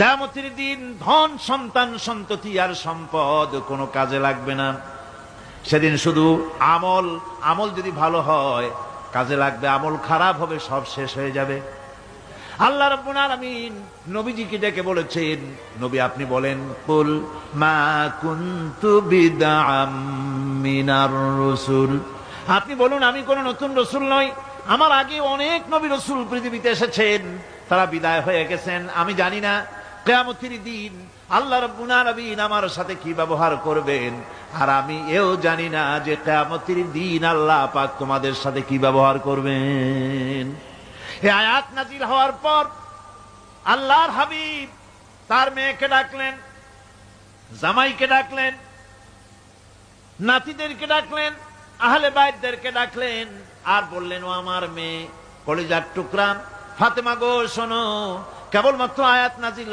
কিয়ামতের দিন ধন সন্তান সন্ততি আর সম্পদ কোনো কাজে লাগবে না। সেদিন শুধু আমল যদি ভালো হয় কাজে লাগবে, আমল খারাপ হবে সব শেষ হয়ে যাবে। আল্লাহ রাব্বুল আলামিন নবীজিকে ডেকে বলেছেন, নবী আপনি বলেন, কুল মা কুনতু বিদআম মিনার রাসূল, আপনি বলুন আমি কোন নতুন রাসূল নই, আমার আগে অনেক নবী রাসূল পৃথিবীতে এসেছেন, তারা বিদায় হয়ে গেছেন। আমি জানি না কিয়ামতের দিন আল্লাহ রাব্বুল আলামিন আমার সাথে কি ব্যবহার করবেন, আর আমি এও জানি না যে কিয়ামতের দিন আল্লাহ পাক তোমাদের সাথে কি ব্যবহার করবেন। এই আয়াত নাজিল হওয়ার পর আল্লাহর হাবিব তার মেয়েকে ডাকলেন, জামাইকে ডাকলেন, নাতিদেরকে ডাকলেন, আহলে বাইতদেরকে ডাকলেন, আর বললেন, ও আমার মেয়ে কলিজার টুকরা ফাতেমা গো, শোনো, কেবলমাত্র আয়াত নাজিল